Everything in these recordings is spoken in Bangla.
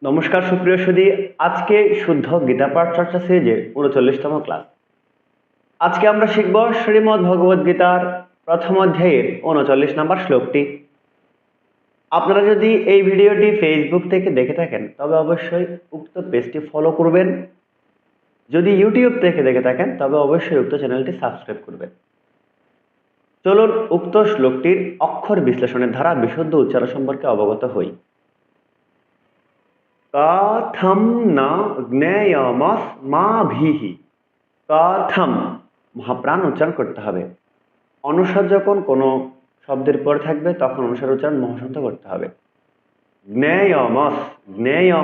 নমস্কার সুপ্রিয় সুধী। আজকে শুদ্ধ গীতা পাঠ চর্চা সিরিজের ৩৯তম ক্লাস। আজকে আমরা শিখব শ্রীমদ্ ভগবদ গীতার প্রথম অধ্যায়ের ৩৯ নম্বর শ্লোকটি। আপনারা যদি এই ভিডিওটি ফেসবুক থেকে দেখে থাকেন তবে অবশ্যই উক্ত পেজটি ফলো করবেন। যদি ইউটিউব থেকে দেখে থাকেন তবে অবশ্যই উক্ত চ্যানেলটি সাবস্ক্রাইব করবেন। চলুন উক্ত শ্লোকটির অক্ষর বিশ্লেষণের দ্বারা বিশুদ্ধ উচ্চারণ সম্পর্কে অবগত হই। কথম ন জ্ঞেয়মস্মাভিহি। কথম মহাপ্রাণ উচ্চারণ করতে হবে। অনুস্বার যখন কোনো শব্দের পর থাকবে তখন অনুস্বার উচ্চারণ মহাসন্ত করতে হবে। জ্ঞেয়মস, জ্ঞেয়।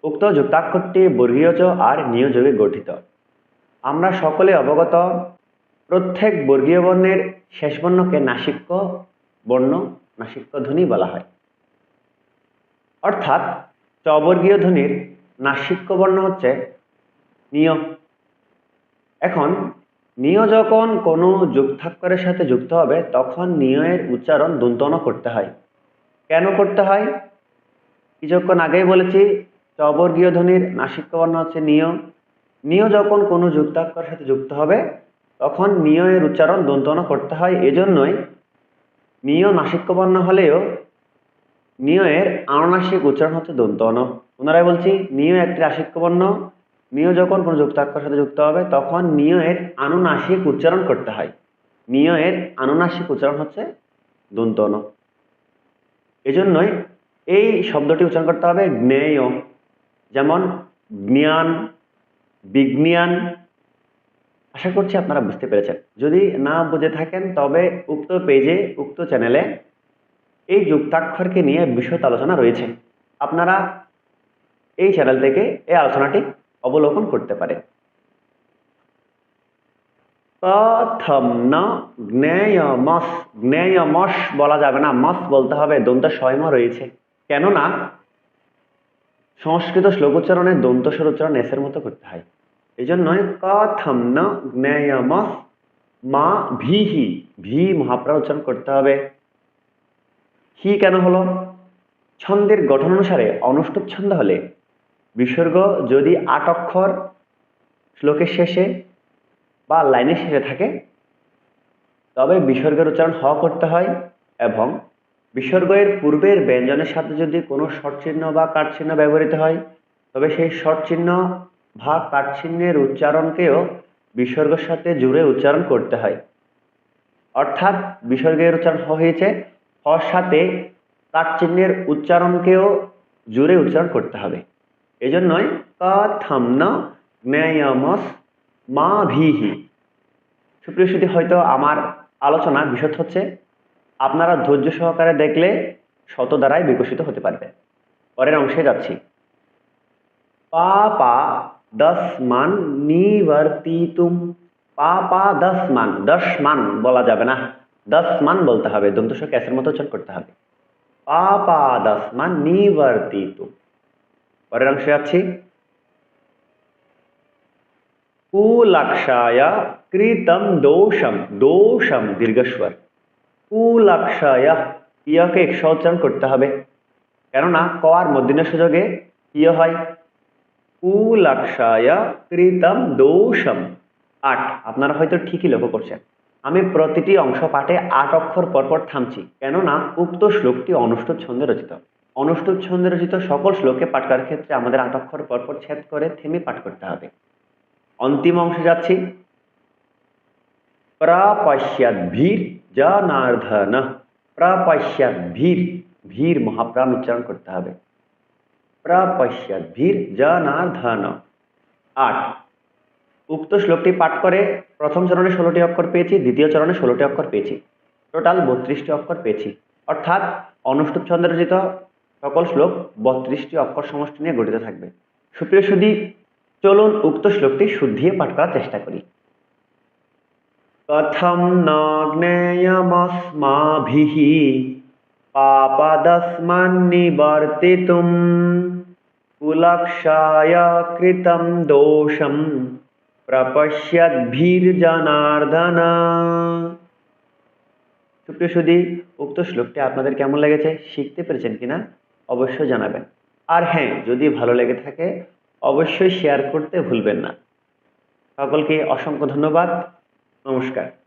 উক্ত যুক্তাক্ষরটি বর্গীয় চ আর নিয়োযোগে গঠিত। আমরা সকলে অবগত, প্রত্যেক বর্গীয় বর্ণের শেষ বর্ণকে নাসিক্য বর্ণ, নাসিক্য ধ্বনি বলা হয়। অর্থাৎ চবর্গীয় ধ্বনির নাসিক্য বর্ণ হচ্ছে নিয়। এখন নিয় যখন কোনো যুক্তাক্ষরের সাথে যুক্ত হবে তখন নিয়ের উচ্চারণ দন্তন করতে হয়। কেন করতে হয়? কিছুক্ষণ আগেই বলেছি, চবর্গীয় ধ্বনির নাসিক্য বর্ণ হচ্ছে নিয়। নিয় যখন কোনো যুক্তাক্ষরের সাথে যুক্ত হবে তখন নিয়ের উচ্চারণ দন্তন করতে হয়। এজন্যই নিয় নাসিক্য বর্ণ হলেও নিয়ের আনুনাসিক উচ্চারণ হচ্ছে দন্তন। পুনরায় বলছি, নিয় একটি নাসিক্য বর্ণ। নিয় যখন কোনো যুক্তাক্ষরের সাথে যুক্ত হবে তখন নিয়ের আনুনাসিক উচ্চারণ করতে হয়। নিয়ের আনুনাসিক উচ্চারণ হচ্ছে দন্তন। এজন্যই এই শব্দটি উচ্চারণ করতে হবে জ্ঞেয়। যেমন জ্ঞান, বিজ্ঞান। আশা করছি আপনারা বুঝতে পেরেছেন। যদি না বুঝে থাকেন তবে উক্ত পেজে, উক্ত চ্যানেলে এই যুক্তাক্ষরকে নিয়ে বিশদ আলোচনা রয়েছে। আপনারা এই চ্যানেল থেকে এই আলোচনাটি অবলোকন করতে পারেন। প্রথম ন জ্ঞেয়মস, জ্ঞেয়মস বলা যাবে না, মস বলতে হবে। দন্ত স্বয়ম রয়েছে, কেননা সংস্কৃত শ্লোক উচ্চারণে দন্ত স্বর উচ্চারণ এসের মতো করতে হয়। এই জন্যই কথম ন জ্ঞেয়মস মা ভিহি, ভি মহাপ্রাণ উচ্চারণ করতে হবে। হি কেন হলো? ছন্দের গঠন অনুসারে অনুষ্ঠুপ ছন্দ হলে বিসর্গ যদি ৮ অক্ষর শ্লোকের শেষে বা লাইনের শেষে থাকে তবে বিসর্গের উচ্চারণ হ করতে হয়, এবং বিসর্গের পূর্বের ব্যঞ্জনের সাথে যদি কোনো শর্ট চিহ্ন বা কাট চিহ্ন ব্যবহৃত হয় তবে সেই শর্ট চিহ্ন বা কাট চিহ্নের উচ্চারণকেও বিসর্গের সাথে জুড়ে উচ্চারণ করতে হয়। অর্থাৎ বিসর্গের উচ্চারণ হ হয়েছে, হর সাথে কাট চিহ্নের উচ্চারণকেও জুড়ে উচ্চারণ করতে হবে। এজন্যই কথম ন জ্ঞেয়মস মা ভিহি। সুপ্রিয় সুধী, হয়তো আমার আলোচনা বিশদ হচ্ছে, আপনারা ধৈর্য সহকারে দেখলে শত দ্বারাই বিকশিত হতে পারবে। পরের অংশে যাচ্ছি। পাপা দশমান নিবর্তিতুম। পাপা দশমান, দশমান বলা যাবে না, দশমান বলতে হবে। দন্তস্ব ক্যাসের মতো উচ্চারণ করতে হবে। পাপা দশমান নিবর্তিতুম। পরের অংশে যাচ্ছি। কুলাক্ষায় কৃতম দোষম, দোষম দীর্ঘস্বর। কুলাক্ষায়, ইয়কে এক উচ্চারণ করতে হবে, কেননা ক আর মূর্ধন্য সুযোগে ইয় হয়। কুলাক্ষায় কৃতম দোষম। ৮। আপনারা হয়তো ঠিকই লক্ষ্য করছেন, আমি প্রতিটি অংশ পাঠে ৮ অক্ষর পরপর থামছি, কেননা উক্ত শ্লোকটি অনুষ্ঠুপ ছন্দে রচিত। অনুষ্ঠুপ ছন্দে রচিত সকল শ্লোকে পাঠ করার ক্ষেত্রে আমাদের ৮ অক্ষর পরপর ছেদ করে থেমে পাঠ করতে হবে। অন্তিম অংশে যাচ্ছি। প্রপশ্যাৎ ভীর জনার্দন। প্রপশ্যাৎ ভীর, ভীর মহাপ্রাণ উচ্চারণ করতে হবে। প্রপশ্যাৎ ভীর জনার্দন। ৮। উক্ত শ্লোকটি পাঠ করে প্রথম চরণে ১৬টি অক্ষর পেয়েছি, দ্বিতীয় চরণে ১৬টি অক্ষর পেয়েছি, টোটাল ৩২টি অক্ষর পেয়েছি। অর্থাৎ অনুষ্ঠুপ ছন্দে রচিত সকল শ্লোক ৩২টি অক্ষর সমষ্টি নিয়ে গঠিত থাকবে। সুপ্রিয় সুধী, চলুন উক্ত শ্লোকটি শুদ্ধিয়ে পাঠ করার চেষ্টা করি। কথম ন জ্ঞেয়মস্মাভিহি পাপদস্মান নিবর্তিতুম কুলাক্ষায় কৃতম দোষম প্রপশ্যদ্ভির্জনার্দন। সুপ্রিয় সুধী, উক্ত শ্লোকটি আপনাদের কেমন লেগেছে, শিখতে পেরেছেন কিনা অবশ্যই জানাবেন। আর হ্যাঁ, যদি ভালো লেগে থাকে অবশ্যই শেয়ার করতে ভুলবেন না। সকলকে অসংখ্য ধন্যবাদ। নমস্কার।